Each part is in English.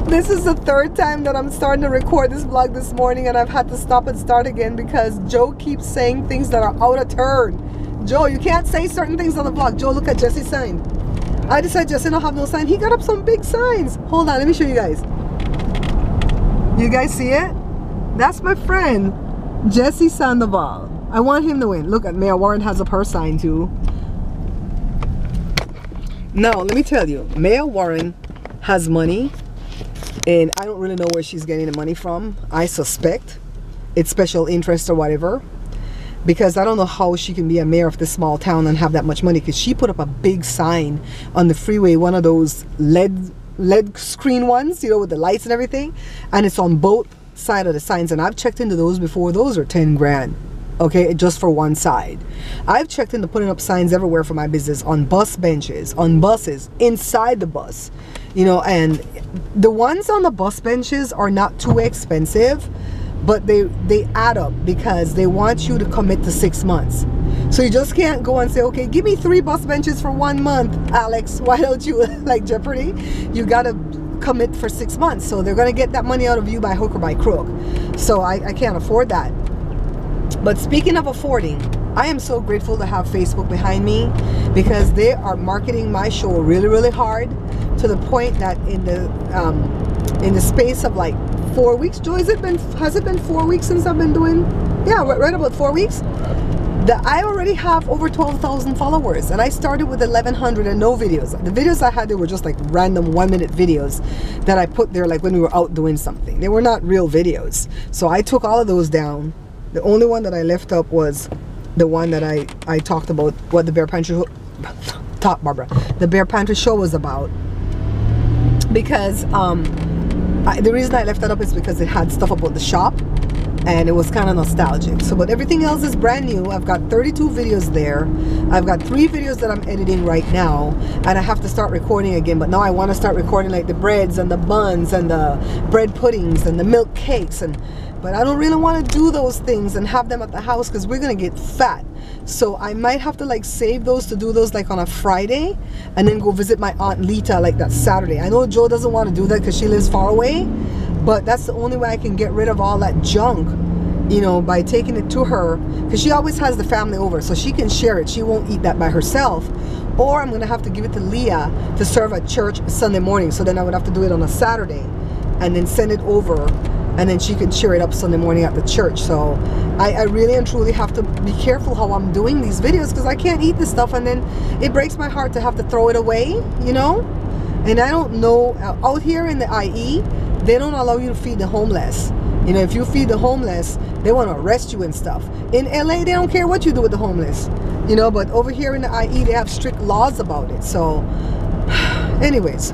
This is the third time that I'm starting to record this vlog this morning, and I've had to stop and start again because Joe keeps saying things that are out of turn. Joe, you can't say certain things on the vlog. Joe, look at Jesse's sign. I decided Jesse don't have no sign. He got up some big signs. Hold on, let me show you guys. You guys see it? That's my friend, Jesse Sandoval. I want him to win. Look at Mayor Warren has up her sign too. Now, let me tell you, Mayor Warren has money. And I don't really know where she's getting the money from. I suspect it's special interest or whatever. Because I don't know how she can be a mayor of this small town and have that much money. Because she put up a big sign on the freeway. One of those LED screen ones, you know, with the lights and everything. And it's on both sides of the signs. And I've checked into those before. Those are 10 grand. Okay, just for one side. I've checked into putting up signs everywhere for my business, on bus benches, on buses, inside the bus, you know, and the ones on the bus benches are not too expensive, but they add up because they want you to commit to 6 months. So you just can't go and say, okay, give me 3 bus benches for 1 month, Alex. Why don't you like Jeopardy? You gotta commit for 6 months. So they're gonna get that money out of you by hook or by crook. So I can't afford that. But speaking of affording, I am so grateful to have Facebook behind me because they are marketing my show really, really hard, to the point that in the space of like 4 weeks, Joe, has it been 4 weeks since I've been doing? Yeah, right about 4 weeks. That I already have over 12,000 followers, and I started with 1,100 and no videos. The videos I had, they were just like random 1-minute videos that I put there like when we were out doing something. They were not real videos. So I took all of those down. The only one that I left up was the one that I talked about what the Bear Pantry the Bear Pantry show was about. Because the reason I left that up is because it had stuff about the shop and it was kind of nostalgic. So, but everything else is brand new. I've got 32 videos there. I've got 3 videos that I'm editing right now, and I have to start recording again. But now I want to start recording like the breads and the buns and the bread puddings and the milk cakes, but I don't really want to do those things and have them at the house because we're gonna get fat. So I might have to like save those to do those like on a Friday, and then go visit my Aunt Lita like that Saturday. I know Joe doesn't want to do that because she lives far away, but that's the only way I can get rid of all that junk, you know, by taking it to her, because she always has the family over, so she can share it. She won't eat that by herself. Or I'm gonna have to give it to Leah to serve at church Sunday morning. So then I would have to do it on a Saturday and then send it over, and then she could share it up Sunday morning at the church. So I really and truly have to be careful how I'm doing these videos, because I can't eat this stuff and then it breaks my heart to have to throw it away, you know. And I don't know, out here in the IE, they don't allow you to feed the homeless. You know, if you feed the homeless, they want to arrest you and stuff. In LA, they don't care what you do with the homeless, you know, but over here in the IE, they have strict laws about it. So anyways,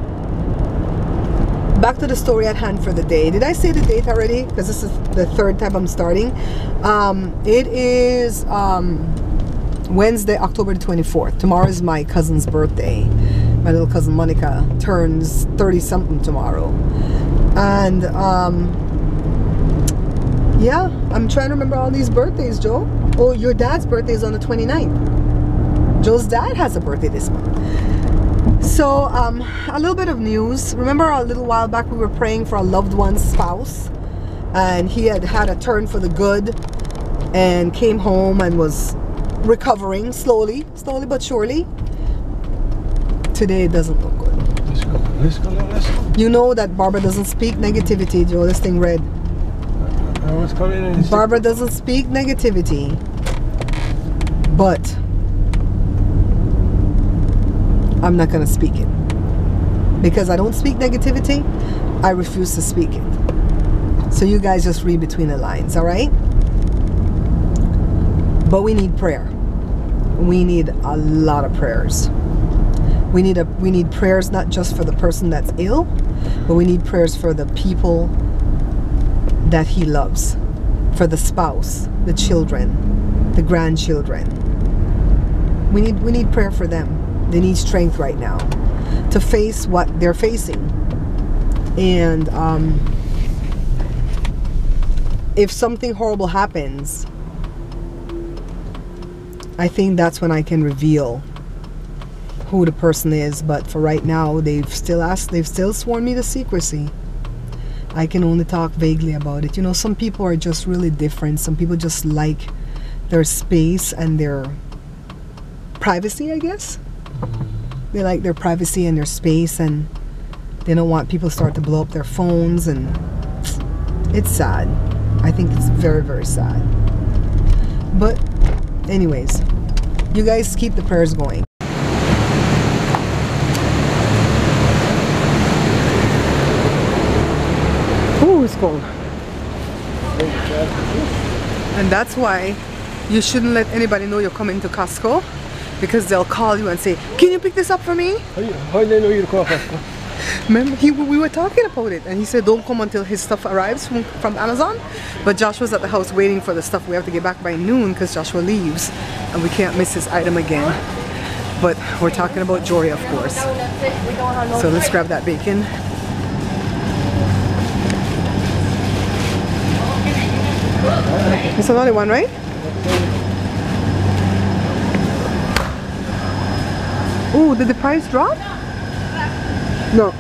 back to the story at hand for the day. Did I say the date already? Because this is the 3rd time I'm starting. It is Wednesday, October the 24th. Tomorrow is my cousin's birthday. My little cousin Monica turns 30-something tomorrow. And yeah, I'm trying to remember all these birthdays, Joe. Oh, your dad's birthday is on the 29th. Joe's dad has a birthday this month. So, a little bit of news. Remember a little while back we were praying for a loved one's spouse, and he had had a turn for the good and came home and was recovering slowly but surely. Today it doesn't look good. Let's go. You know that Barbara doesn't speak negativity, Joe. This thing red. Barbara doesn't speak negativity, but I'm not going to speak it. Because I don't speak negativity, I refuse to speak it. So you guys just read between the lines, all right? But we need prayer. We need a lot of prayers. We need prayers not just for the person that's ill, but we need prayers for the people that he loves, for the spouse, the children, the grandchildren. We need prayer for them. They need strength right now to face what they're facing. And if something horrible happens, I think that's when I can reveal who the person is. But for right now, they've still sworn me to secrecy. I can only talk vaguely about it. You know, some people are just really different. Some people just like their space and their privacy, I guess. They like their privacy and their space, and they don't want people to start to blow up their phones, and it's sad. I think it's very, very sad. But anyways, you guys keep the prayers going. Ooh, it's cold. And that's why you shouldn't let anybody know you're coming to Costco, because they'll call you and say, can you pick this up for me? How do they know you call Costco? Remember, we were talking about it, and he said don't come until his stuff arrives from Amazon. But Joshua's at the house waiting for the stuff. We have to get back by noon because Joshua leaves, and we can't miss his item again. But we're talking about Jory, of course. So let's grab that bacon. It's another one, right? Oh, did the price drop? No,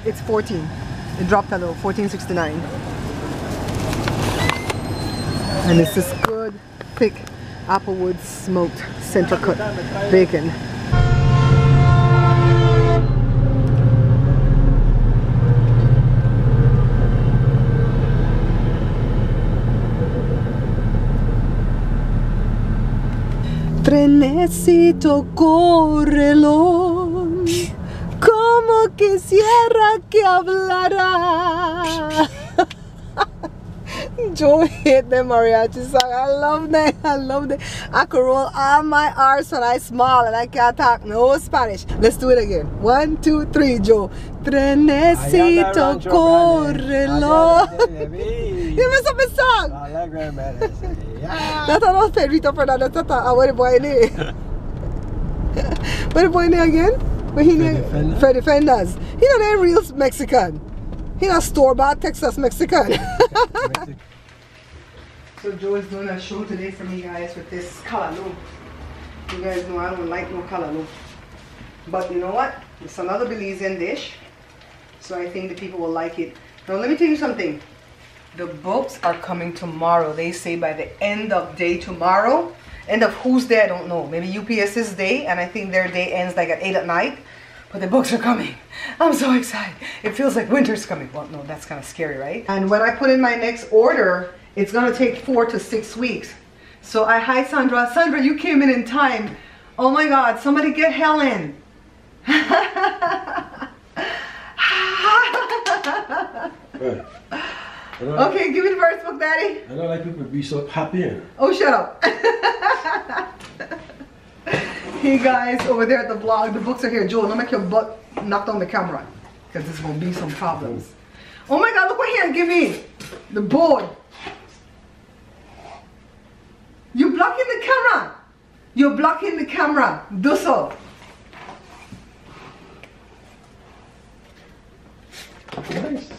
it's 14. It dropped a little, 14.69. And it's this good, thick Applewood smoked center cut bacon. Trenecito, córrelo, como quisiera que hablara. Joe hate the mariachi song. I love that. I love that. I could roll all my R's when I smile and I can't talk no Spanish. Let's do it again. 1, 2, 3, Joe. Trenecito, córrelo. You mess up his song. That's not Pedrito Fernandez. That's what the boy name. What the boy name again? What he name? Freddy Fenders. He not a real Mexican. He not store-bought Texas Mexican. So Joe is doing a show today for me, guys, with this callaloo. You guys know I don't like no callaloo. But you know what? It's another Belizean dish. So I think the people will like it. Now let me tell you something. The books are coming tomorrow. They say by the end of day tomorrow. End of whose day, I don't know. Maybe UPS's day, and I think their day ends like at 8 at night. But the books are coming. I'm so excited. It feels like winter's coming. Well, no, that's kind of scary, right? And when I put in my next order, it's gonna take 4 to 6 weeks. So hi Sandra. Sandra, you came in time. Oh my God, somebody get Helen. Okay, give me the first book, Daddy. I don't like people to be so happy. Oh, shut up. Hey guys, over there at the vlog, the books are here. Joel, don't make your butt knocked on the camera, because there's gonna be some problems. Oh my God, look what here, give me the board. You're blocking the camera. You're blocking the camera. Do so. Nice.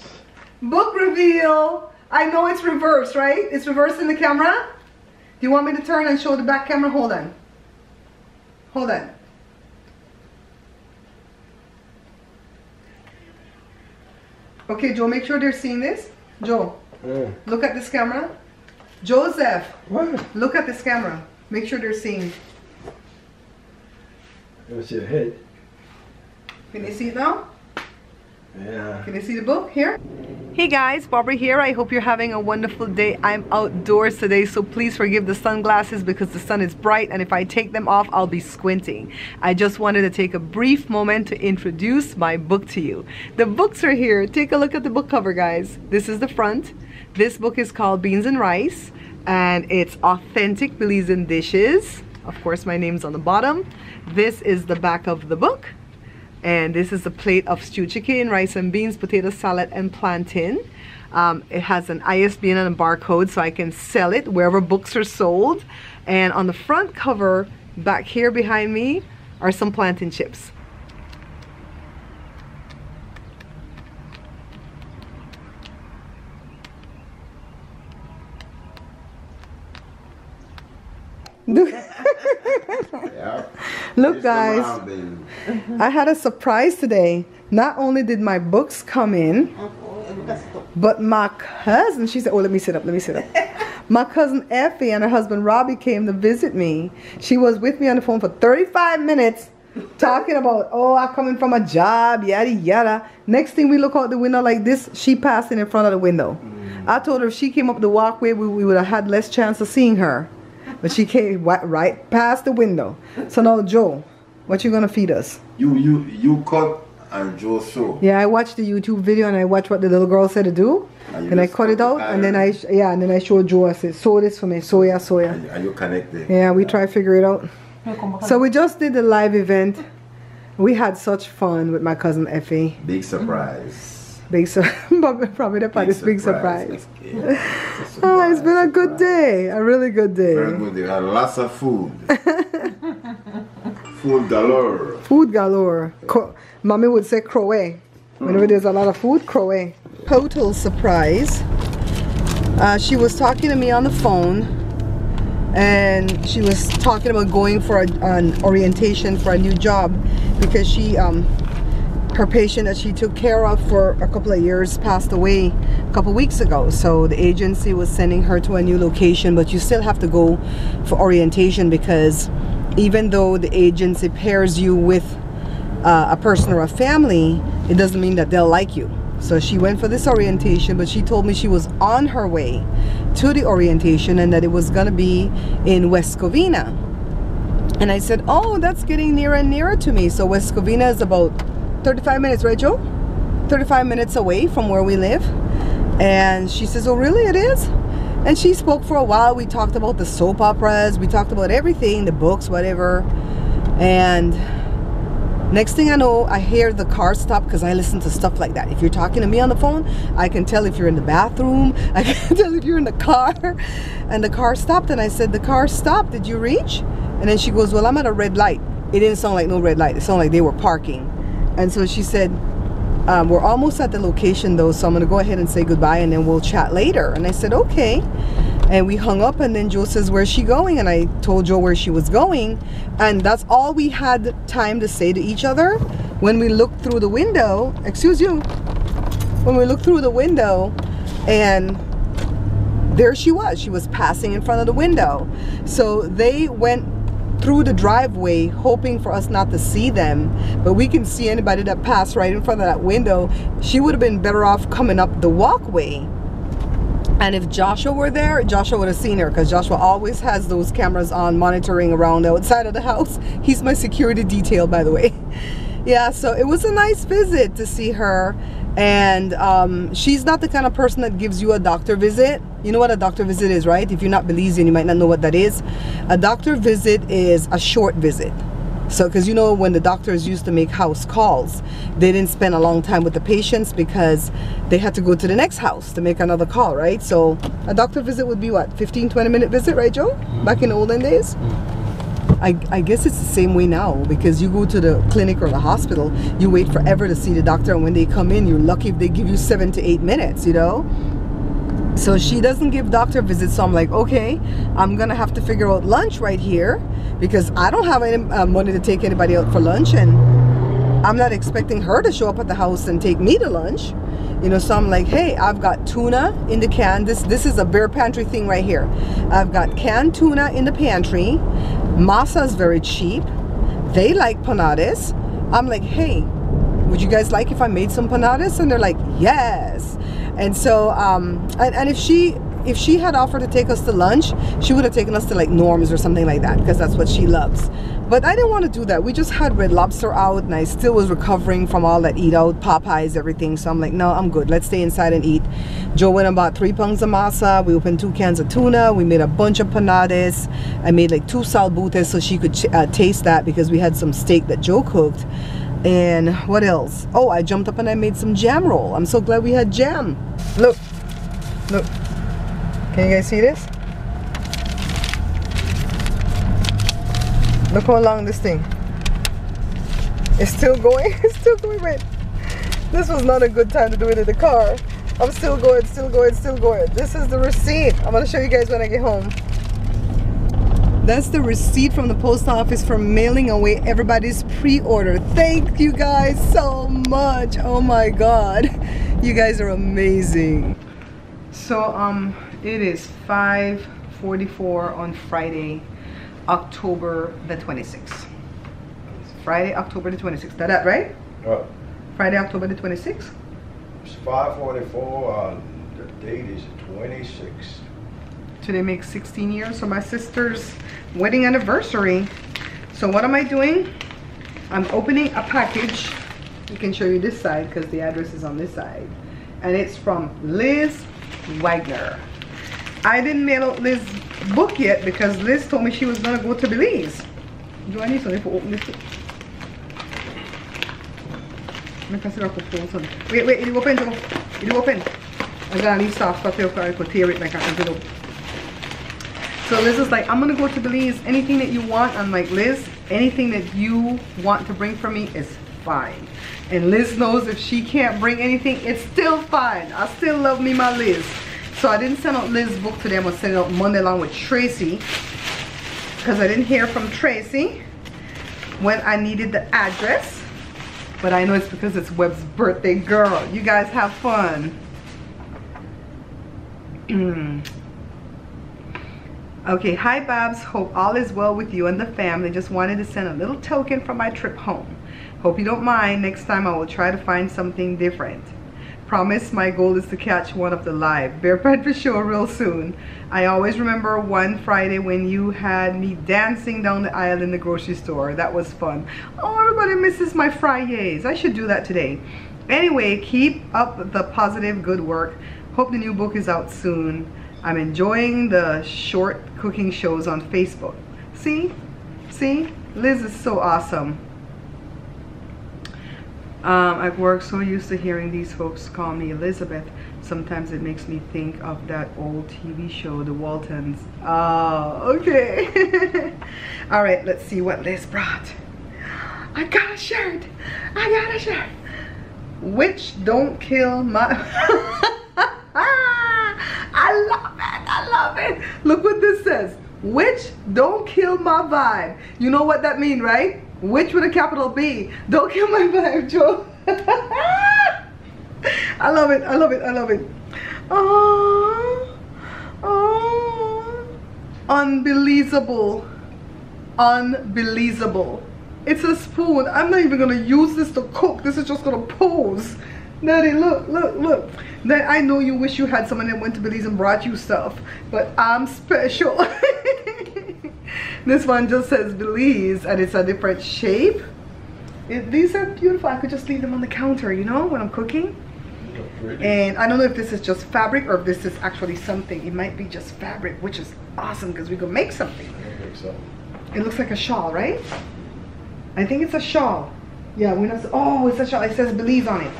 Book reveal. I know it's reversed, right? It's reversed in the camera. Do you want me to turn and show the back camera? Hold on. Hold on. Okay, Joe, make sure they're seeing this. Joe, look at this camera. Joseph, what? Look at this camera. Make sure they're seeing. Let me see the head. Can they see it now? Yeah. Can you see the book here? Hey guys, Barbara here. I hope you're having a wonderful day. I'm outdoors today, so please forgive the sunglasses because the sun is bright, and if I take them off, I'll be squinting. I just wanted to take a brief moment to introduce my book to you. The books are here. Take a look at the book cover, guys. This is the front. This book is called Beans and Rice, and it's authentic Belizean dishes. Of course, my name's on the bottom. This is the back of the book. And this is a plate of stewed chicken, rice and beans, potato salad, and plantain. It has an ISBN and a barcode, so I can sell it wherever books are sold. And on the front cover, back here behind me, are some plantain chips. Yeah. Look guys, I had a surprise today. Not only did my books come in, But my cousin, she said, oh, let me sit up. My cousin Effie and her husband Robbie came to visit me. She was with me on the phone for 35 minutes talking about, oh, I'm coming from a job, yada, yada. Next thing we look out the window like this, she passing in front of the window. I told her if she came up the walkway, we would have had less chance of seeing her. But she came right past the window. So now, Joe, what you gonna feed us? You cut and Joe show. Yeah, I watched the YouTube video and I watched what the little girl said to do. And I cut it out and then I showed Joe. I said, sew this for me, soya. And you connected. Yeah, we try to figure it out. So we just did the live event. We had such fun with my cousin Effie. Big surprise. Probably the part is big surprise. Oh, it's been a good day, a really good day. Very good day. Had lots of food. Food galore. Food galore. Mommy would say crowe. Whenever there's a lot of food, crowe. Total surprise. She was talking to me on the phone, and she was talking about going for an orientation for a new job because she her patient that she took care of for a couple of years passed away a couple weeks ago. So the agency was sending her to a new location, but you still have to go for orientation because even though the agency pairs you with a person or a family, it doesn't mean that they'll like you. So she went for this orientation, but she told me she was on her way to the orientation and that it was going to be in West Covina. And I said, oh, that's getting nearer and nearer to me. So West Covina is about 35 minutes, right, Joe? 35 minutes away from where we live. And she says, oh, really, it is? And she spoke for a while. We talked about the soap operas. We talked about everything, the books, whatever. And next thing I know, I hear the car stop because I listen to stuff like that. If you're talking to me on the phone, I can tell if you're in the bathroom. I can tell if you're in the car. And the car stopped, and I said, the car stopped. Did you reach? And then she goes, well, I'm at a red light. It didn't sound like no red light. It sounded like they were parking. And so she said, we're almost at the location though, so I'm going to go ahead and say goodbye and then we'll chat later. And I said, okay. And we hung up, and then Joe says, where's she going? And I told Joe where she was going. And that's all we had time to say to each other. When we looked through the window, excuse you, when we looked through the window, and there she was passing in front of the window. So they went through the driveway hoping for us not to see them, but we can see anybody that passed right in front of that window. She would have been better off coming up the walkway. And if Joshua were there, Joshua would have seen her, because Joshua always has those cameras on monitoring around the outside of the house. He's my security detail, by the way. Yeah, so it was a nice visit to see her. And she's not the kind of person that gives you a doctor visit. You know what a doctor visit is, right? If you're not Belizean, you might not know what that is. A doctor visit is a short visit. So, because you know, when the doctors used to make house calls, they didn't spend a long time with the patients because they had to go to the next house to make another call, right? So a doctor visit would be what, 15-20 minute visit, right, Joe? Back in the olden days. I guess it's the same way now, because you go to the clinic or the hospital, you wait forever to see the doctor, and when they come in, you're lucky if they give you 7 to 8 minutes, you know? So she doesn't give doctor visits, so I'm like, okay, I'm gonna have to figure out lunch right here, because I don't have any money to take anybody out for lunch, and I'm not expecting her to show up at the house and take me to lunch. You know, so I'm like, hey, I've got tuna in the can. This is a bear pantry thing right here. I've got canned tuna in the pantry. Masa is very cheap. They like panades. I'm like, hey, would you guys like if I made some panades? And they're like, yes. And so, and if she had offered to take us to lunch, she would have taken us to like Norm's or something like that, because that's what she loves. But I didn't want to do that. We just had Red Lobster out, and I still was recovering from all that eat out, Popeyes, everything. So I'm like, no, I'm good. Let's stay inside and eat. Joe went and bought 3 pounds of masa. We opened 2 cans of tuna. We made a bunch of panades. I made like 2 salbutes so she could taste that, because we had some steak that Joe cooked. And what else? Oh, I jumped up and I made some jam roll. I'm so glad we had jam. Look, look. Can you guys see this? Look how long this thing. It's still going. It's still going. Wait. This was not a good time to do it in the car. I'm still going, still going, still going. This is the receipt. I'm going to show you guys when I get home. That's the receipt from the post office for mailing away everybody's pre-order. Thank you guys so much. Oh my God. You guys are amazing. So it is 5:44 on Friday, October the 26th. Friday, October the 26th. Is that right? Friday, October the 26th? It's 5:44. The date is 26th. Today makes 16 years for my sister's wedding anniversary. So what am I doing? I'm opening a package. I can show you this side because the address is on this side. And it's from Liz Wagner. I didn't mail out Liz's book yet because Liz told me she was gonna go to Belize. Do I need something to open this? Wait, it will open, Joe. It will open. I'm gonna leave soft stuff here so I could tear it like an envelope. So Liz is like, I'm gonna go to Belize. Anything that you want. I'm like, Liz, anything that you want to bring for me is fine. And Liz knows if she can't bring anything, it's still fine. I still love me my Liz. So I didn't send out Liz's book today. I'm gonna send it out Monday along with Tracy, because I didn't hear from Tracy when I needed the address. But I know it's because it's Webb's birthday, girl. You guys have fun. Okay, hi Babs. Hope all is well with you and the family. Just wanted to send a little token from my trip home. Hope you don't mind. Next time I will try to find something different. Promise my goal is to catch one of the live Bear Pantry show real soon. I always remember one Friday when you had me dancing down the aisle in the grocery store. That was fun. Oh, everybody misses my Fridays. I should do that today. Anyway, keep up the positive good work. Hope the new book is out soon. I'm enjoying the short cooking shows on Facebook. See? Liz is so awesome. I've worked so used to hearing these folks call me Elizabeth. Sometimes it makes me think of that old TV show, The Waltons. Oh, okay. All right, let's see what Liz brought. I got a shirt. Which don't kill my... I love it. Look what this says. Which don't kill my vibe. You know what that means, right? Which with a capital B. Don't kill my vibe, Joe. I love it. Oh, unbelievable. It's a spoon. I'm not even gonna use this to cook. This is just gonna pose. Daddy, look. Then I know you wish you had someone that went to Belize and brought you stuff, but I'm special. This one just says Belize and it's a different shape. These are beautiful. I could just leave them on the counter, you know, when I'm cooking. And I don't know if this is just fabric or if this is actually something. It might be just fabric, which is awesome because we can make something. I think so. It looks like a shawl, right? I think it's a shawl. Yeah, we're not. Oh, it's a shawl. It says Belize on it.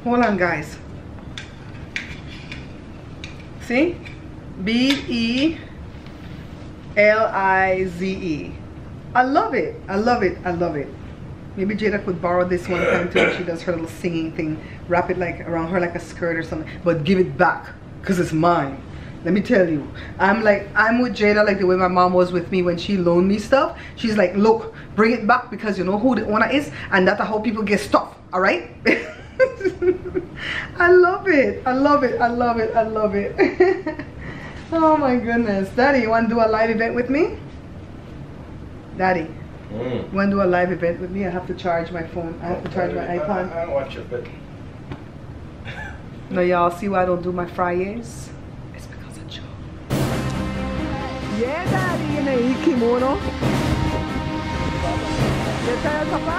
Hold on, guys. See? B-E-L-I-Z-E. I love it. Maybe Jada could borrow this one time too when she does her little singing thing. Wrap it like around her like a skirt or something. But give it back, because it's mine. Let me tell you. I'm with Jada like the way my mom was with me when she loaned me stuff. She's like, look, bring it back because you know who the owner is, and that's how people get stuff. Alright? I love it. Oh my goodness. Daddy, you want to do a live event with me? Daddy, you want to do a live event with me? I have to charge my phone. I have to charge my iPod. I watch it, but... No, y'all see why I don't do my Fridays? It's because of Joe. Yeah, Daddy, in a kimono. You tired, Papa?